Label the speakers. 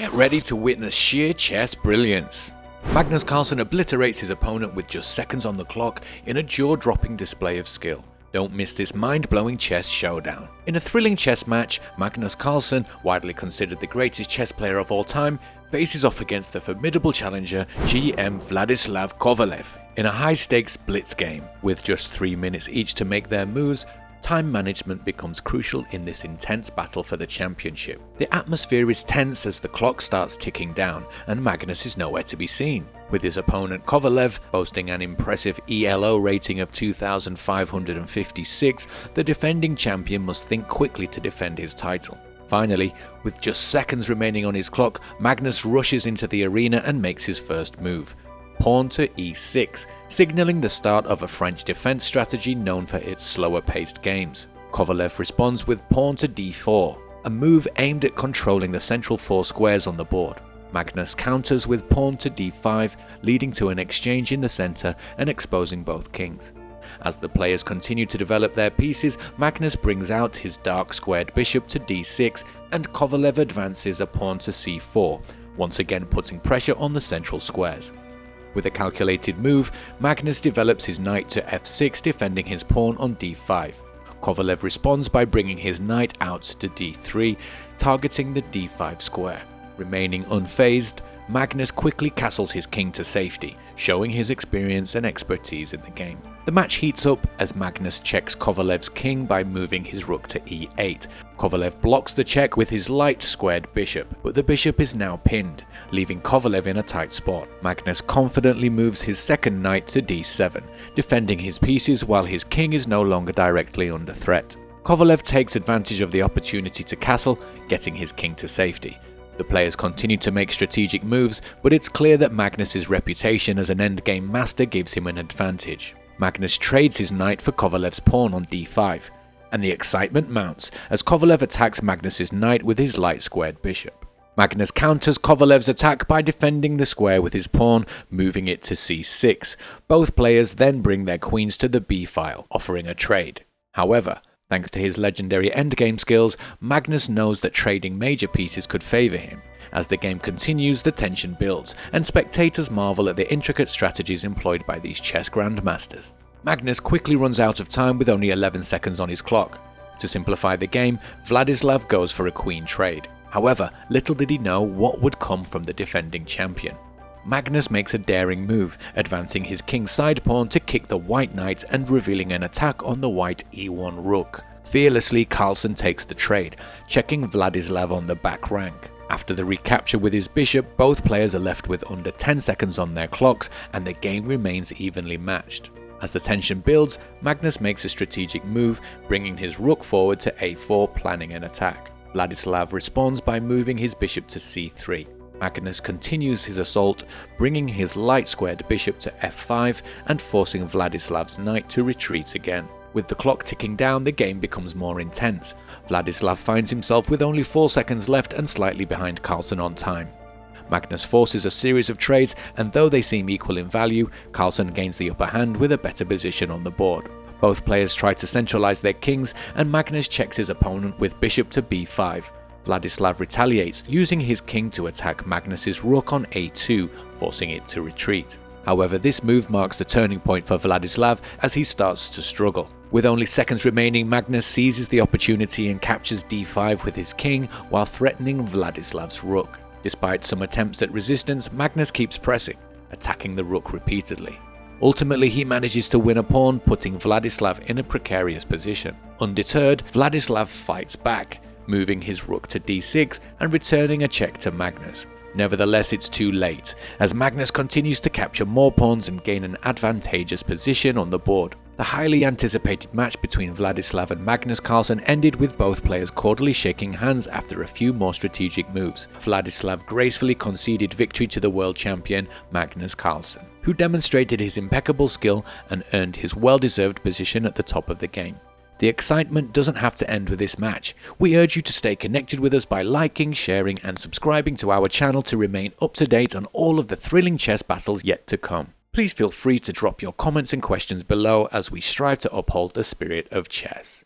Speaker 1: Get ready to witness sheer chess brilliance. Magnus Carlsen obliterates his opponent with just seconds on the clock in a jaw-dropping display of skill. Don't miss this mind-blowing chess showdown. In a thrilling chess match, Magnus Carlsen, widely considered the greatest chess player of all time, faces off against the formidable challenger GM Vladislav Kovalev in a high-stakes blitz game. With just 3 minutes each to make their moves, time management becomes crucial in this intense battle for the championship. The atmosphere is tense as the clock starts ticking down, and Magnus is nowhere to be seen. With his opponent Kovalev boasting an impressive ELO rating of 2,556, the defending champion must think quickly to defend his title. Finally, with just seconds remaining on his clock, Magnus rushes into the arena and makes his first move. Pawn to e6, signaling the start of a French defense strategy known for its slower-paced games. Kovalev responds with pawn to d4, a move aimed at controlling the central 4 squares on the board. Magnus counters with pawn to d5, leading to an exchange in the center and exposing both kings. As the players continue to develop their pieces, Magnus brings out his dark squared bishop to d6, and Kovalev advances a pawn to c4, once again putting pressure on the central squares. With a calculated move, Magnus develops his knight to f6, defending his pawn on d5. Kovalev responds by bringing his knight out to d3, targeting the d5 square. Remaining unfazed, Magnus quickly castles his king to safety, showing his experience and expertise in the game. The match heats up as Magnus checks Kovalev's king by moving his rook to e8. Kovalev blocks the check with his light squared bishop, but the bishop is now pinned, leaving Kovalev in a tight spot. Magnus confidently moves his second knight to d7, defending his pieces while his king is no longer directly under threat. Kovalev takes advantage of the opportunity to castle, getting his king to safety. The players continue to make strategic moves, but it's clear that Magnus's reputation as an endgame master gives him an advantage. Magnus trades his knight for Kovalev's pawn on d5, and the excitement mounts as Kovalev attacks Magnus's knight with his light squared bishop. Magnus counters Kovalev's attack by defending the square with his pawn, moving it to c6. Both players then bring their queens to the b file, offering a trade. However, thanks to his legendary endgame skills, Magnus knows that trading major pieces could favor him. As the game continues, the tension builds, and spectators marvel at the intricate strategies employed by these chess grandmasters. Magnus quickly runs out of time with only 11 seconds on his clock. To simplify the game, Vladislav goes for a queen trade. However, little did he know what would come from the defending champion. Magnus makes a daring move, advancing his king's side pawn to kick the white knight and revealing an attack on the white e1 rook. Fearlessly, Carlsen takes the trade, checking Vladislav on the back rank. After the recapture with his bishop, both players are left with under 10 seconds on their clocks, and the game remains evenly matched. As the tension builds, Magnus makes a strategic move, bringing his rook forward to a4, planning an attack. Vladislav responds by moving his bishop to c3. Magnus continues his assault, bringing his light squared bishop to f5 and forcing Vladislav's knight to retreat again. With the clock ticking down, the game becomes more intense. Vladislav finds himself with only 4 seconds left and slightly behind Carlsen on time. Magnus forces a series of trades, and though they seem equal in value, Carlsen gains the upper hand with a better position on the board. Both players try to centralize their kings, and Magnus checks his opponent with bishop to b5. Vladislav retaliates, using his king to attack Magnus's rook on a2, forcing it to retreat. However, this move marks the turning point for Vladislav as he starts to struggle. With only seconds remaining, Magnus seizes the opportunity and captures d5 with his king while threatening Vladislav's rook. Despite some attempts at resistance, Magnus keeps pressing, attacking the rook repeatedly. Ultimately, he manages to win a pawn, putting Vladislav in a precarious position. Undeterred, Vladislav fights back, moving his rook to d6 and returning a check to Magnus. Nevertheless, it's too late, as Magnus continues to capture more pawns and gain an advantageous position on the board. The highly anticipated match between Vladislav and Magnus Carlsen ended with both players cordially shaking hands after a few more strategic moves. Vladislav gracefully conceded victory to the world champion Magnus Carlsen, who demonstrated his impeccable skill and earned his well-deserved position at the top of the game. The excitement doesn't have to end with this match. We urge you to stay connected with us by liking, sharing, and subscribing to our channel to remain up to date on all of the thrilling chess battles yet to come. Please feel free to drop your comments and questions below as we strive to uphold the spirit of chess.